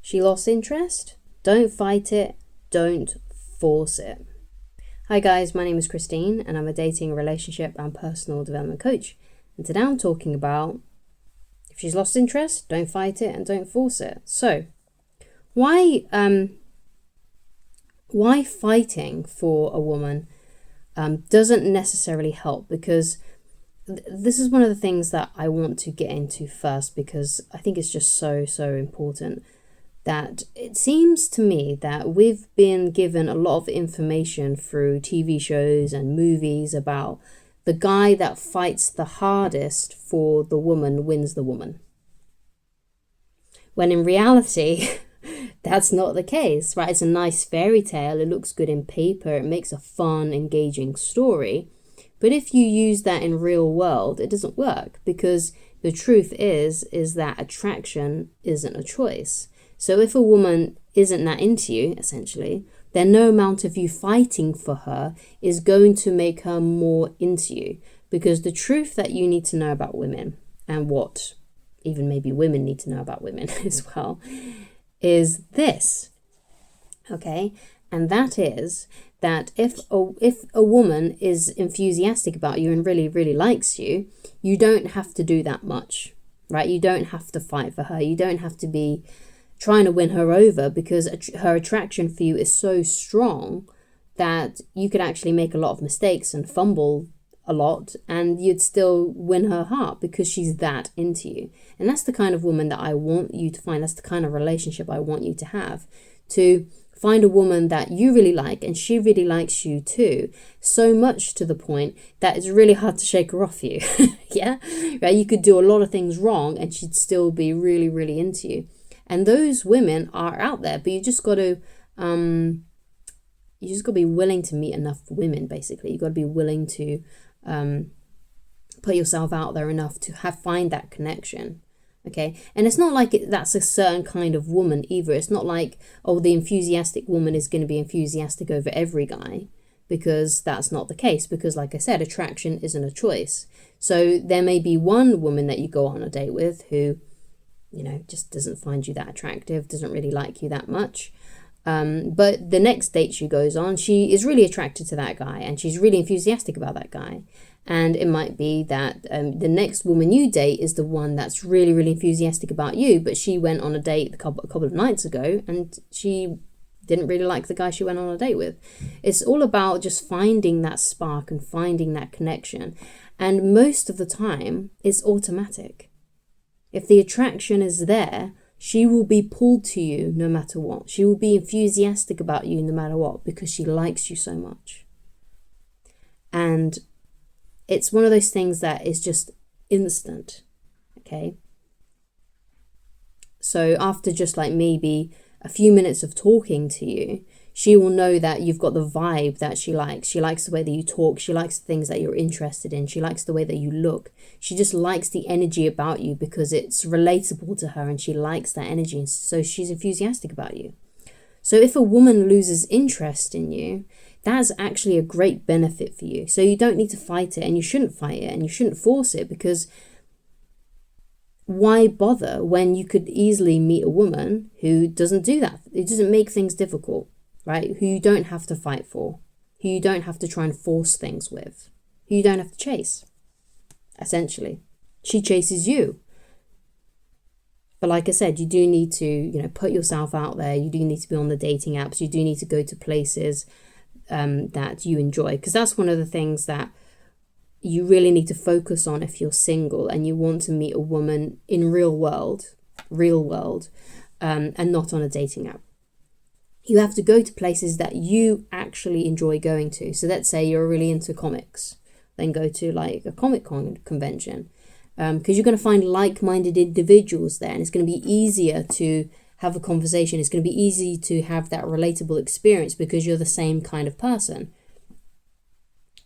She lost interest? Don't fight it. Don't force it. Hi guys, my name is Christine and I'm a dating, relationship and personal development coach. And today I'm talking about if she's lost interest, don't fight it and don't force it. So why fighting for a woman doesn't necessarily help, because this is one of the things that I want to get into first, because I think it's just so important. That it seems to me that we've been given a lot of information through TV shows and movies about the guy that fights the hardest for the woman wins the woman. When in reality, that's not the case, right? It's a nice fairy tale. It looks good in paper. It makes a fun, engaging story. But if you use that in real world, it doesn't work, because the truth is that attraction isn't a choice. So if a woman isn't that into you, essentially, then no amount of you fighting for her is going to make her more into you. Because the truth that you need to know about women, and what even maybe women need to know about women as well, is this, okay? And that is that if a woman is enthusiastic about you and really likes you, you don't have to do that much, right? You don't have to fight for her. You don't have to be trying to win her over, because her attraction for you is so strong that you could actually make a lot of mistakes and fumble a lot and you'd still win her heart, because she's that into you. And that's the kind of woman that I want you to find. That's the kind of relationship I want you to have. To find a woman that you really like and she really likes you too, so much to the point that it's really hard to shake her off you. Yeah, right? You could do a lot of things wrong and she'd still be really into you. And those women are out there, but you just got to be willing to meet enough women. Basically, you got to be willing to put yourself out there enough to find that connection. Okay, and it's not like that's a certain kind of woman either. It's not like, oh, the enthusiastic woman is going to be enthusiastic over every guy, because that's not the case. Because like I said, attraction isn't a choice. So there may be one woman that you go on a date with who, just doesn't find you that attractive, doesn't really like you that much. But the next date she goes on, she is really attracted to that guy and she's really enthusiastic about that guy. And it might be that the next woman you date is the one that's really enthusiastic about you, but she went on a date a couple of nights ago and she didn't really like the guy she went on a date with. It's all about just finding that spark and finding that connection. And most of the time, it's automatic. If the attraction is there, she will be pulled to you no matter what. She will be enthusiastic about you no matter what, because she likes you so much. And it's one of those things that is just instant, okay? So after just like maybe a few minutes of talking to you, she will know that you've got the vibe that she likes. She likes the way that you talk. She likes the things that you're interested in. She likes the way that you look. She just likes the energy about you because it's relatable to her and she likes that energy. And so she's enthusiastic about you. So if a woman loses interest in you, that's actually a great benefit for you. So you don't need to fight it, and you shouldn't fight it, and you shouldn't force it, because why bother when you could easily meet a woman who doesn't do that? It doesn't make things difficult. Right? Who you don't have to fight for, who you don't have to try and force things with, who you don't have to chase, essentially. She chases you. But like I said, you do need to, put yourself out there. You do need to be on the dating apps. You do need to go to places that you enjoy. Because that's one of the things that you really need to focus on if you're single and you want to meet a woman in real world, and not on a dating app. You have to go to places that you actually enjoy going to. So let's say you're really into comics, then go to like a Comic-Con convention, because you're going to find like-minded individuals there, and it's going to be easier to have a conversation. It's going to be easy to have that relatable experience because you're the same kind of person.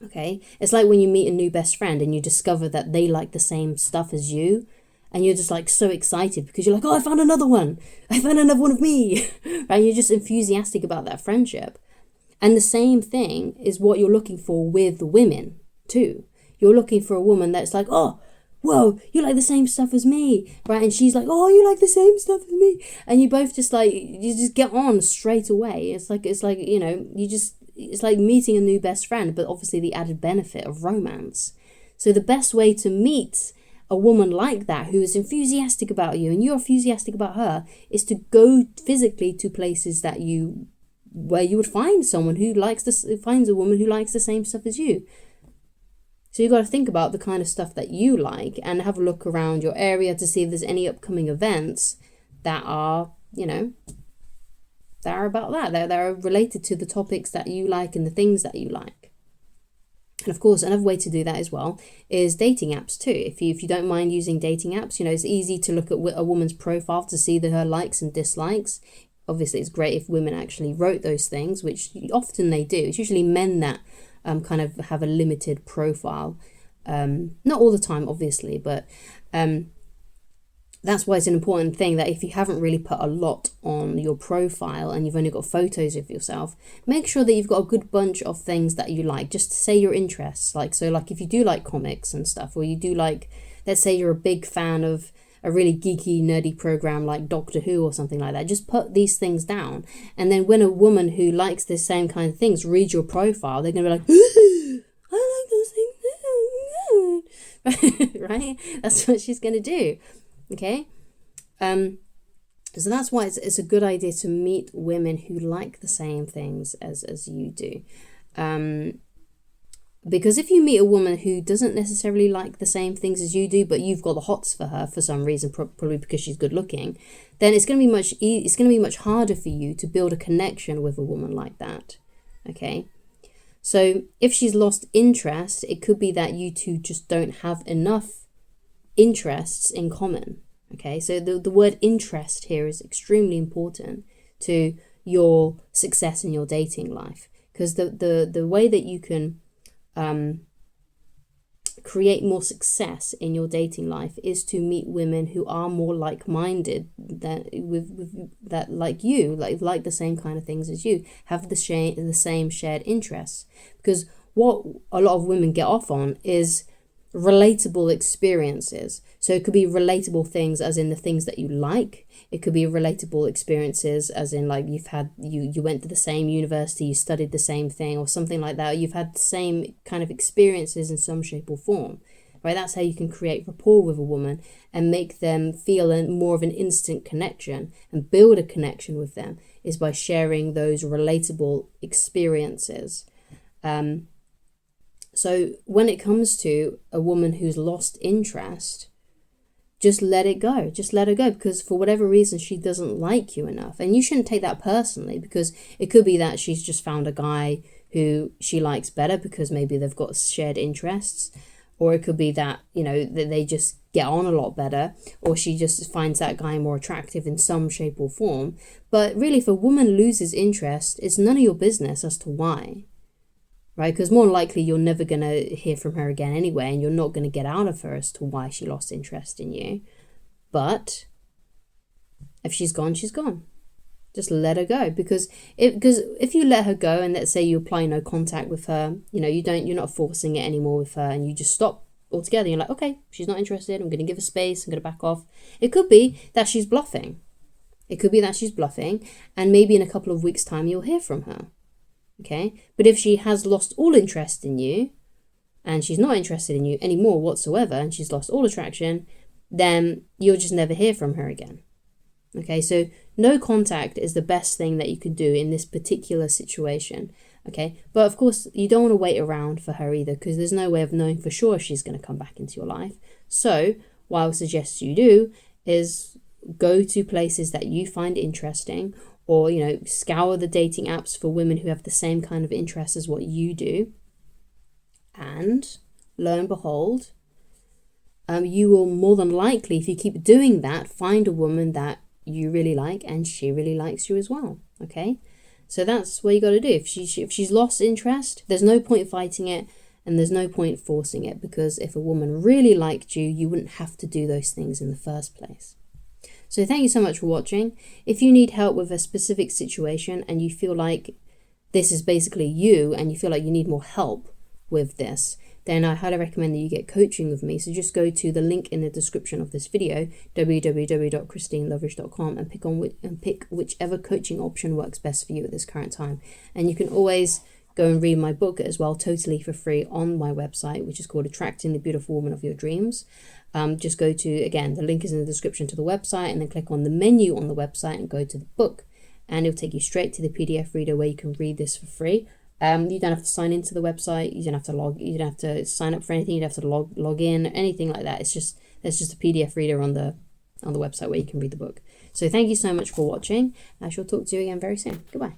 Okay, it's like when you meet a new best friend and you discover that they like the same stuff as you. And you're just like so excited because you're like, oh, I found another one. I found another one of me. Right? You're just enthusiastic about that friendship. And the same thing is what you're looking for with women too. You're looking for a woman that's like, oh, whoa, you like the same stuff as me, right? And she's like, oh, you like the same stuff as me. And you both just like, you just get on straight away. It's like, you know, it's like meeting a new best friend, but obviously the added benefit of romance. So the best way to meet a woman like that, who is enthusiastic about you and you're enthusiastic about her, is to go physically to places where you would find someone who finds a woman who likes the same stuff as you. So you've got to think about the kind of stuff that you like and have a look around your area to see if there's any upcoming events that are, you know, that are about that. That are related to the topics that you like and the things that you like. And of course, another way to do that as well is dating apps too. If you don't mind using dating apps, you know, it's easy to look at a woman's profile to see her likes and dislikes. Obviously, it's great if women actually wrote those things, which often they do. It's usually men that kind of have a limited profile. Not all the time, obviously, but that's why it's an important thing that if you haven't really put a lot on your profile and you've only got photos of yourself, make sure that you've got a good bunch of things that you like. Just say your interests. Like if you do like comics and stuff, or you do like, let's say you're a big fan of a really geeky, nerdy program like Doctor Who or something like that, just put these things down. And then when a woman who likes the same kind of things reads your profile, they're going to be like, I like those things. Right? That's what she's going to do. Okay? So that's why it's a good idea to meet women who like the same things as you do. Because if you meet a woman who doesn't necessarily like the same things as you do, but you've got the hots for her for some reason, probably because she's good looking, then it's going to be much harder for you to build a connection with a woman like that. Okay? So if she's lost interest, it could be that you two just don't have enough interests in common. Okay? So the word interest here is extremely important to your success in your dating life, because the way that you can create more success in your dating life is to meet women who are more like-minded, that like you, like the same kind of things as you, have the same shared interests. Because what a lot of women get off on is relatable experiences. So it could be relatable things as in the things that you like. It could be relatable experiences as in like you went to the same university, you studied the same thing or something like that. Or you've had the same kind of experiences in some shape or form, right? That's how you can create rapport with a woman and make them feel more of an instant connection and build a connection with them, is by sharing those relatable experiences. So when it comes to a woman who's lost interest, just let it go. Just let her go, because for whatever reason, she doesn't like you enough. And you shouldn't take that personally, because it could be that she's just found a guy who she likes better because maybe they've got shared interests. Or it could be that, you know, that they just get on a lot better, or she just finds that guy more attractive in some shape or form. But really, if a woman loses interest, it's none of your business as to why. Right? Because more likely you're never going to hear from her again anyway, and you're not going to get out of her as to why she lost interest in you. But if she's gone, she's gone. Just let her go. Because if you let her go, and let's say you apply no contact with her, you know, you're not forcing it anymore with her, and you just stop altogether. You're like, okay, she's not interested. I'm going to give her space. I'm going to back off. It could be that she's bluffing. And maybe in a couple of weeks' time, you'll hear from her. Okay, but if she has lost all interest in you and she's not interested in you anymore whatsoever, and she's lost all attraction, then you'll just never hear from her again. Okay, so no contact is the best thing that you can do in this particular situation. Okay, but of course you don't want to wait around for her either, because there's no way of knowing for sure if she's going to come back into your life. So what I would suggest you do is go to places that you find interesting, or, you know, scour the dating apps for women who have the same kind of interests as what you do. And lo and behold, you will more than likely, if you keep doing that, find a woman that you really like and she really likes you as well. Okay? So that's what you got to do. If she's lost interest, there's no point fighting it, and there's no point forcing it, because if a woman really liked you, you wouldn't have to do those things in the first place. So thank you so much for watching. If you need help with a specific situation and you feel like this is basically you and you feel like you need more help with this, then I highly recommend that you get coaching with me. So just go to the link in the description of this video, www.christineloveridge.com, and pick whichever coaching option works best for you at this current time. And you can always go and read my book as well, totally for free, on my website, which is called Attracting the Beautiful Woman of Your Dreams. Just go to, again, the link is in the description to the website, and then click on the menu on the website and go to the book, and it'll take you straight to the PDF reader where you can read this for free. You don't have to sign into the website. You don't have to sign up for anything. You don't have to log in, anything like that. There's just a PDF reader on the website where you can read the book. So thank you so much for watching. I shall talk to you again very soon. Goodbye.